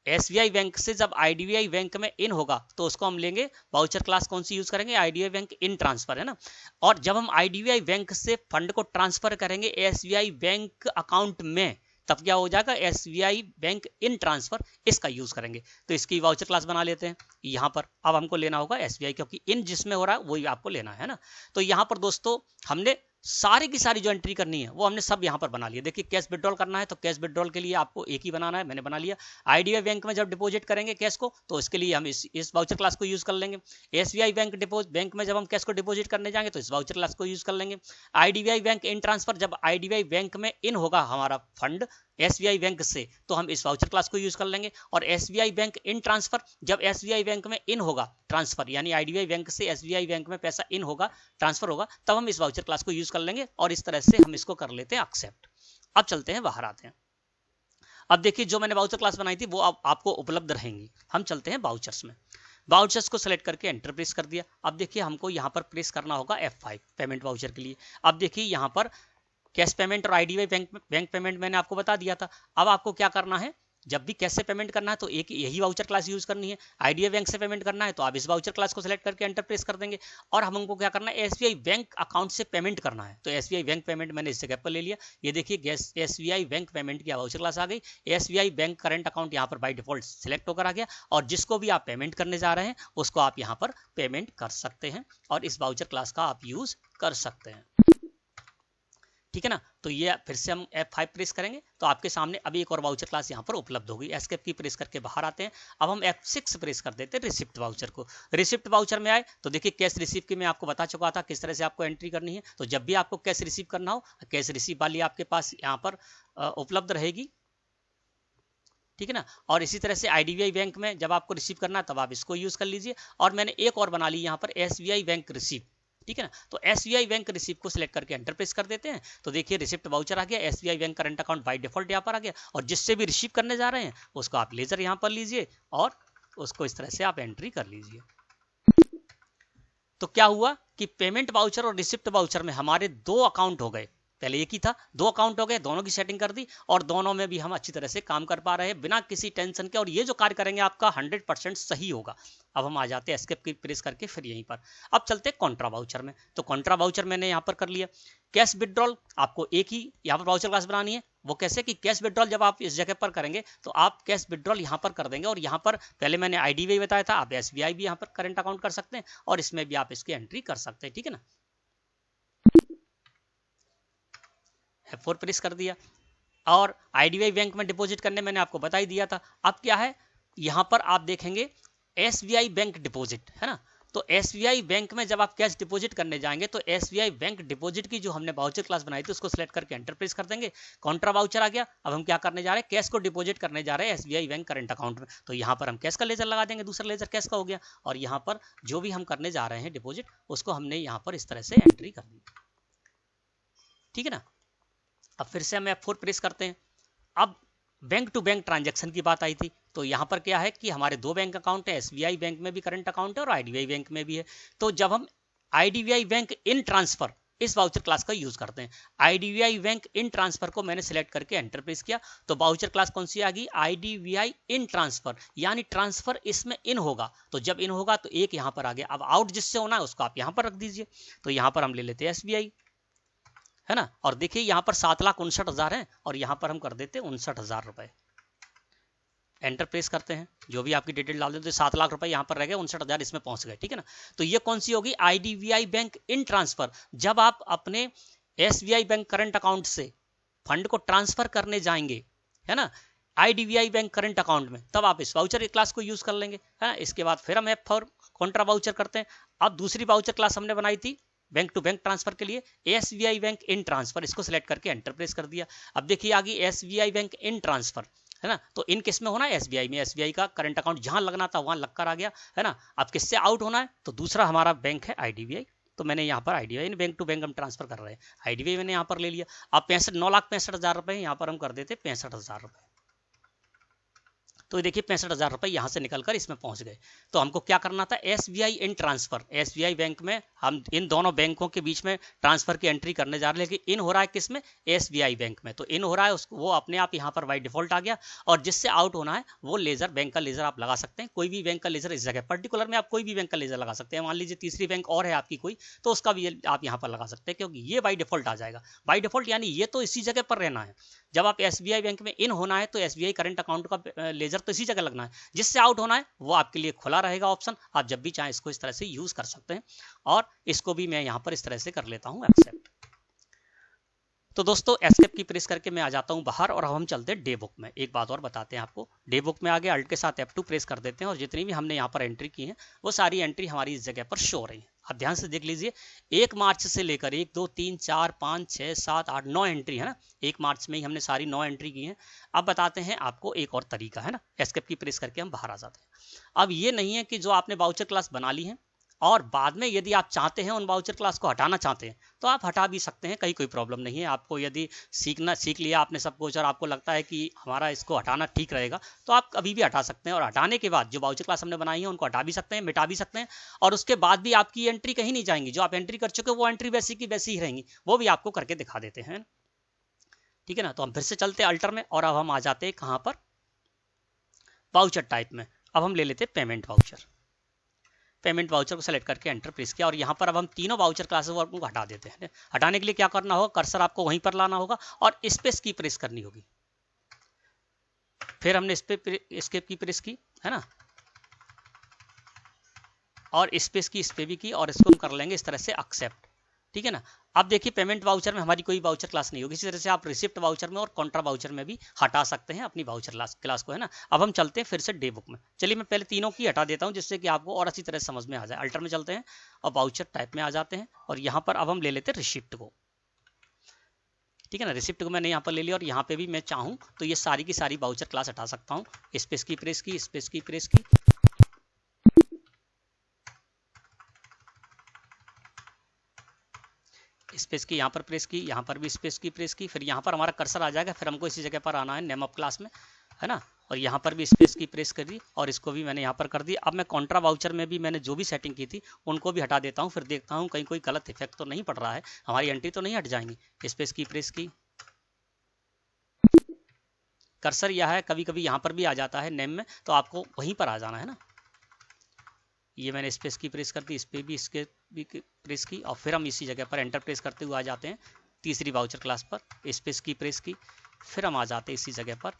एसबीआई बैंक से जब आईडीबीआई बैंक में इन होगा तो उसको हम लेंगे वाउचर क्लास कौन सी यूज करेंगे, आईडीबीआई बैंक इन ट्रांसफर, है ना। और जब हम आईडीबीआई बैंक से फंड को ट्रांसफर करेंगे एसबीआई बैंक अकाउंट में तब क्या हो जाएगा, एसबीआई बैंक इन ट्रांसफर, इसका यूज करेंगे। तो इसकी वाउचर क्लास बना लेते हैं यहां पर। अब हमको लेना होगा एसबीआई, क्योंकि इन जिसमें हो रहा है वही आपको लेना है ना। तो यहां पर दोस्तों हमने सारी की सारी जो एंट्री करनी है वो हमने सब यहां पर बना लिया। देखिए कैश विड्रॉल करना है तो कैश विड्रॉल के लिए आपको एक ही बनाना है, मैंने बना लिया। आईडीबीआई बैंक में जब डिपॉजिट करेंगे कैश को तो इसके लिए हम इस वाउचर क्लास को यूज कर लेंगे। एसबीआई बैंक में जब हम कैश को डिपॉजिट करने जाएंगे तो इस वाउचर क्लास को यूज कर लेंगे। आईडीबीआई बैंक इन ट्रांसफर, जब आईडीबीआई बैंक में इन होगा हमारा फंड एसबीआई बैंक से तो हम इस वाउचर क्लास को यूज कर लेंगे। और एसबीआई बैंक इन ट्रांसफर, जब एसबीआई बैंक में इन होगा ट्रांसफर, यानी आईडीबीआई बैंक से एसबीआई बैंक में पैसा इन होगा, ट्रांसफर होगा, तब हम इस वाउचर क्लास को यूज कर लेंगे और इस तरह से हम इसको कर लेते हैं एक्सेप्ट। अब चलते हैं बाहर आते हैं। अब देखिए जो मैंने वाउचर क्लास बनाई थी वो अब आपको उपलब्ध रहेंगी। हम चलते हैं वाउचर्स में। वाउचर्स को सेलेक्ट करके एंटर प्रेस कर दिया। अब देखिए हमको यहाँ पर प्रेस करना होगा F5 पेमेंट वाउचर के लिए। अब देखिए यहाँ पर कैश पेमेंट और आईडीबीआई बैंक पेमेंट मैंने आपको बता दिया था। अब आपको क्या करना है, जब भी कैश से पेमेंट करना है तो एक यही वाउचर क्लास यूज करनी है। आईडीबीआई बैंक से पेमेंट करना है तो आप इस वाउचर क्लास को सिलेक्ट करके एंटर प्रेस कर देंगे। और हमको क्या करना है, एसबीआई बैंक अकाउंट से पेमेंट करना है, तो एसबीआई बैंक पेमेंट मैंने इस जगह पर ले लिया। ये देखिए एसबीआई बैंक पेमेंट की वाउचर क्लास आ गई। एसबीआई बैंक करंट अकाउंट यहाँ पर बाय डिफॉल्ट सिलेक्ट होकर आ गया, और जिसको भी आप पेमेंट करने जा रहे हैं उसको आप यहाँ पर पेमेंट कर सकते हैं और इस वाउचर क्लास का आप यूज कर सकते हैं। ठीक है ना। तो ये फिर से हम F5 प्रेस करेंगे तो आपके सामने अभी एक और वाउचर क्लास यहाँ पर उपलब्ध होगी। एस्केप की प्रेस करके बाहर आते हैं। अब हम F6 प्रेस कर देते हैं रिसिप्ट वाउचर को। रिसिप्ट वाउचर में आए तो देखिए कैश रिसीव की मैं आपको बता चुका था किस तरह से आपको एंट्री करनी है। तो जब भी आपको कैश रिसीव करना हो, कैश रिसीव वाली आपके पास यहाँ पर उपलब्ध रहेगी। ठीक है ना। और इसी तरह से आईडीबीआई बैंक में जब आपको रिसीव करना है तब आप इसको यूज कर लीजिए। और मैंने एक और बना ली यहाँ पर एसबीआई बैंक रिसीव। ठीक है ना। तो एसबीआई बैंक रिसीव को सिलेक्ट करके एंटर प्रेस कर देते हैं तो देखिए रिसिप्ट वाउचर आ गया। SBI bank current account by default यहाँ पर आ गया, और जिससे भी रिसीव करने जा रहे हैं उसको आप लेजर यहाँ पर लीजिए और उसको इस तरह से आप एंट्री कर लीजिए। तो क्या हुआ कि पेमेंट वाउचर और रिसिप्ट वाउचर में हमारे दो अकाउंट हो गए। पहले एक ही था, दो अकाउंट हो गए, दोनों की सेटिंग कर दी और दोनों में भी हम अच्छी तरह से काम कर पा रहे हैं बिना किसी टेंशन के। और ये जो कार्य करेंगे आपका 100% सही होगा। अब हम आ जाते हैं एस्केप की प्रेस करके फिर यहीं पर। अब चलते हैं कॉन्ट्रा वाउचर में। तो कॉन्ट्रा वाउचर मैंने यहाँ पर कर लिया। कैश विड्रॉल आपको एक ही यहाँ पर वाउचर क्लास बनानी है। वो कैसे कि कैश विड्रॉल जब आप इस जगह पर करेंगे तो आप कैश विड्रॉल यहाँ पर कर देंगे, और यहाँ पर पहले मैंने आईडीबीआई बताया था, आप एसबीआई भी यहाँ पर करंट अकाउंट कर सकते हैं और इसमें भी आप इसकी एंट्री कर सकते हैं। ठीक है ना। F4 प्रेस कर दिया। और आईडीबीआई बैंक में डिपॉजिट करने मैंने आपको बता ही दिया था। अब क्या है, यहां पर आप देखेंगे एसबीआई बैंक डिपॉजिट है ना। तो एसबीआई बैंक में जब आप कैश डिपॉजिट करने जाएंगे तो एसबीआई बैंक डिपॉजिट की जो हमने वाउचर क्लास बनाई थी उसको सिलेक्ट करके एंटर प्रेस कर देंगे। कॉन्ट्रा वाउचर आ गया। अब हम क्या करने जा रहे हैं, कैश को डिपॉजिट करने जा रहे हैं एसबीआई बैंक करंट अकाउंट में। तो यहाँ पर हम कैश का लेजर लगा देंगे, दूसरा लेजर कैश का हो गया, और यहाँ पर जो भी हम करने जा रहे हैं डिपॉजिट उसको हमने यहाँ पर इस तरह से एंट्री कर दी। ठीक है ना। अब फिर से हम F4 प्रेस करते हैं। अब बैंक टू बैंक ट्रांजैक्शन की बात आई थी, तो यहाँ पर क्या है कि हमारे दो बैंक अकाउंट है, एसबीआई बैंक में भी करंट अकाउंट है और आईडीबीआई बैंक में भी है। तो जब हम आईडीबीआई बैंक इन ट्रांसफर इस वाउचर क्लास का यूज करते हैं, आईडीबीआई बैंक इन ट्रांसफर को मैंने सिलेक्ट करके एंटर प्रेस किया तो वाउचर क्लास कौन सी आ गई, आईडीबीआई इन ट्रांसफर, यानी ट्रांसफर इसमें इन होगा। तो जब इन होगा तो एक यहाँ पर आ गया। अब आउट जिससे होना है उसको आप यहाँ पर रख दीजिए। तो यहाँ पर हम ले लेते हैं एसबीआई है ना। और देखिए यहाँ पर 7,59,000 है और यहाँ पर हम कर देते हैं 59,000 रुपए। एंटर प्रेस करते हैं, जो भी आपकी डिटेल डाल देते हैं, 7 लाख रुपए यहाँ पर रह गए, 59,000 इसमें पहुंच गए। ठीक है ना। तो ये कौन सी होगी, आईडीबीआई बैंक इन ट्रांसफर। जब आप अपने एसबीआई बैंक करंट अकाउंट से फंड को ट्रांसफर करने जाएंगे है ना आईडीबीआई बैंक करंट अकाउंट में, तब आप इस वाउचर क्लास को यूज कर लेंगे है ना। इसके बाद फिर हम F4 कॉन्ट्रा वाउचर करते हैं। अब दूसरी वाउचर क्लास हमने बनाई थी बैंक टू बैंक ट्रांसफर के लिए, एसबीआई बैंक इन ट्रांसफर, इसको सिलेक्ट करके एंटर प्रेस कर दिया। अब देखिए आ गई एसबीआई बैंक इन ट्रांसफर है ना। तो इन किस में होना है, एसबीआई में। एसबीआई का करंट अकाउंट जहां लगना था वहां लगकर आ गया है ना। अब किससे आउट होना है, तो दूसरा हमारा बैंक है आईडीबीआई। तो मैंने यहाँ पर आईडीबीआई बैंक टू बैंक हम ट्रांसफर कर रहे हैं, आईडीबीआई मैंने यहाँ पर ले लिया। अब 9,65,000 रुपए यहाँ पर हम कर देते 65,000 रुपए। तो देखिए 65,000 रुपए यहाँ से निकलकर इसमें पहुंच गए। तो हमको क्या करना था, एसबीआई इन ट्रांसफर, एसबीआई बैंक में हम इन दोनों बैंकों के बीच में ट्रांसफर की एंट्री करने जा रहे हैं, लेकिन इन हो रहा है किसमें, एसबीआई बैंक में। तो इन हो रहा है उसको, वो अपने आप यहाँ पर बाय डिफॉल्ट आ गया। और जिससे आउट होना है वो लेजर, बैंक का लेजर आप लगा सकते हैं, कोई भी बैंक का लेजर इस जगह पर्टिकुलर में आप कोई भी बैंक का लेजर लगा सकते हैं। मान लीजिए तीसरी बैंक और है आपकी कोई, तो उसका भी आप यहाँ पर लगा सकते हैं, क्योंकि ये बाय डिफॉल्ट आ जाएगा। बाय डिफॉल्ट यानी ये तो इसी जगह पर रहना है। जब आप एसबीआई बैंक में इन होना है तो एसबीआई करंट अकाउंट का लेजर तो इसी जगह लगना है, जिससे आउट होना है वो आपके लिए खुला रहेगा ऑप्शन। आप जब भी चाहें इसको इस तरह से यूज कर सकते हैं। और इसको भी मैं यहां पर इस तरह से कर लेता हूं एक्सेप्ट। तो दोस्तों एस्केप की प्रेस करके मैं आ जाता हूं बाहर, और अब हम चलते हैं डे बुक में। एक बात और बताते हैं आपको, डे बुक में आगे अल्ट के साथ F2 प्रेस कर देते हैं और जितनी भी हमने यहाँ पर एंट्री की है वो सारी एंट्री हमारी इस जगह पर शो हो रही है। आप ध्यान से देख लीजिए, 1 मार्च से लेकर 1 2 3 4 5 6 7 8 9 एंट्री है ना। 1 मार्च में ही हमने सारी 9 एंट्री की है। अब बताते हैं आपको एक और तरीका है ना, एस्केप की प्रेस करके हम बाहर आ जाते हैं। अब ये नहीं है कि जो आपने वाउचर क्लास बना ली है और बाद में यदि आप चाहते हैं उन वाउचर क्लास को हटाना चाहते हैं तो आप हटा भी सकते हैं, कहीं कोई प्रॉब्लम नहीं है। आपको यदि सीख लिया आपने सब कुछ और आपको लगता है कि हमारा इसको हटाना ठीक रहेगा तो आप कभी भी हटा सकते हैं। और हटाने के बाद जो वाउचर क्लास हमने बनाई है उनको हटा भी सकते हैं, मिटा भी सकते हैं, और उसके बाद भी आपकी एंट्री कहीं नहीं जाएंगी। जो आप एंट्री कर चुके वो एंट्री वैसी की वैसी ही रहेंगी, वो भी आपको करके दिखा देते हैं। ठीक है ना। तो हम फिर से चलते हैं अल्टर में, और अब हम आ जाते हैं कहाँ पर, वाउचर टाइप में अब हम ले लेते हैं पेमेंट वाउचर। पेमेंट वाउचर को सेलेक्ट करके एंटर प्रेस किया और यहाँ पर अब हम तीनों वाउचर क्लासेस को हटा देते हैं। हटाने के लिए क्या करना होगा, कर्सर आपको वहीं पर लाना होगा और स्पेस की प्रेस करनी होगी। फिर हमने एस्केप की प्रेस की है ना, और स्पेस की इस पे भी की, और इसको हम कर लेंगे इस तरह से एक्सेप्ट। ठीक है ना। अब देखिए पेमेंट वाउचर में हमारी कोई वाउचर क्लास नहीं होगी। इसी तरह से आप रिसिप्ट वाउचर में और कॉन्ट्रा वाउचर में भी हटा सकते हैं अपनी वाउचर क्लास को, है ना। अब हम चलते हैं फिर से डे बुक में। चलिए मैं पहले तीनों की हटा देता हूं जिससे कि आपको और अच्छी तरह से समझ में आ जाए। अल्टर में चलते हैं और वाउचर टाइप में आ जाते हैं और यहाँ पर अब हम ले लेते हैं रिसिप्ट को। ठीक है ना, रिसिप्ट को मैंने यहाँ पर ले लिया और यहाँ पे भी मैं चाहूँ तो ये सारी की सारी वाउचर क्लास हटा सकता हूँ। स्पेस की प्रेस की, स्पेस की प्रेस की, स्पेस की यहाँ पर प्रेस की, यहाँ पर भी स्पेस की प्रेस की, फिर यहाँ पर हमारा कर्सर आ जाएगा। फिर हमको इसी जगह पर आना है नेम ऑफ क्लास में, है ना, और यहाँ पर भी स्पेस की प्रेस कर दी और इसको भी मैंने यहाँ पर कर दी। अब मैं कॉन्ट्रा वाउचर में भी मैंने जो भी सेटिंग की थी उनको भी हटा देता हूँ। फिर देखता हूँ कहीं कोई गलत इफेक्ट तो नहीं पड़ रहा है, हमारी एंट्री तो नहीं हट जाएंगी। स्पेस की प्रेस की, कर्सर यह है कभी कभी यहाँ पर भी आ जाता है नेम में, तो आपको वहीं पर आ जाना है ना। ये मैंने स्पेस की प्रेस कर दी, इस पर भी इसके भी प्रेस की और फिर हम इसी जगह पर एंटर प्रेस करते हुए आ जाते हैं तीसरी वाउचर क्लास पर। स्पेस की प्रेस की, फिर हम आ जाते हैं इसी जगह पर।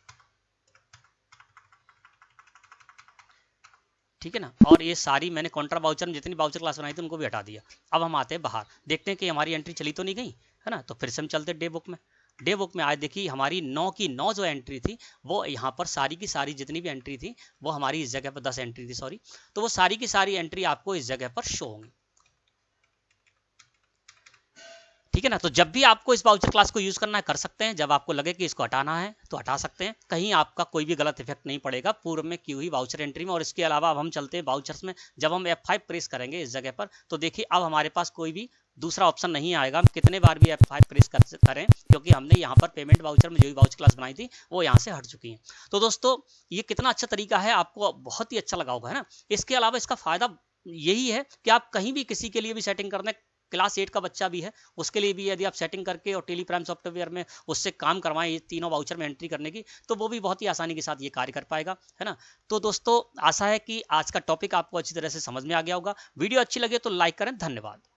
ठीक है ना, और ये सारी मैंने कॉन्ट्रा वाउचर में जितनी वाउचर क्लास बनाई थी उनको भी हटा दिया। अब हम आते हैं बाहर, देखते हैं कि हमारी एंट्री चली तो नहीं गई, है ना। तो फिर से हम चलते डे बुक में। डे बुक में आज देखिए हमारी 9 की 9 जो एंट्री थी वो यहाँ पर सारी की सारी जितनी भी एंट्री थी वो हमारी इस जगह पर 10 एंट्री थी सॉरी, तो वो सारी की सारी एंट्री आपको इस जगह पर शो होंगी। ठीक है ना। तो जब भी आपको इस वाउचर क्लास को यूज करना है कर सकते हैं, जब आपको लगे कि इसको हटाना है तो हटा सकते हैं, कहीं आपका कोई भी गलत इफेक्ट नहीं पड़ेगा पूर्व में की हुई वाउचर एंट्री में। और इसके अलावा अब हम चलते हैं वाउचर्स में। जब हम F5 प्रेस करेंगे इस जगह पर तो देखिए अब हमारे पास कोई भी दूसरा ऑप्शन नहीं आएगा। हम कितने बार भी F5 प्रेस करें क्योंकि हमने यहाँ पर पेमेंट वाउचर में जो भी वाउचर क्लास बनाई थी वो यहाँ से हट चुकी है। तो दोस्तों ये कितना अच्छा तरीका है, आपको बहुत ही अच्छा लगा होगा, है ना। इसके अलावा इसका फायदा यही है कि आप कहीं भी किसी के लिए भी सेटिंग कर दें, क्लास 8 का बच्चा भी है उसके लिए भी यदि आप सेटिंग करके और टेलीप्राइम सॉफ्टवेयर में उससे काम करवाएं ये तीनों वाउचर में एंट्री करने की, तो वो भी बहुत ही आसानी के साथ ये कार्य कर पाएगा, है ना। तो दोस्तों आशा है कि आज का टॉपिक आपको अच्छी तरह से समझ में आ गया होगा। वीडियो अच्छी लगे तो लाइक करें। धन्यवाद।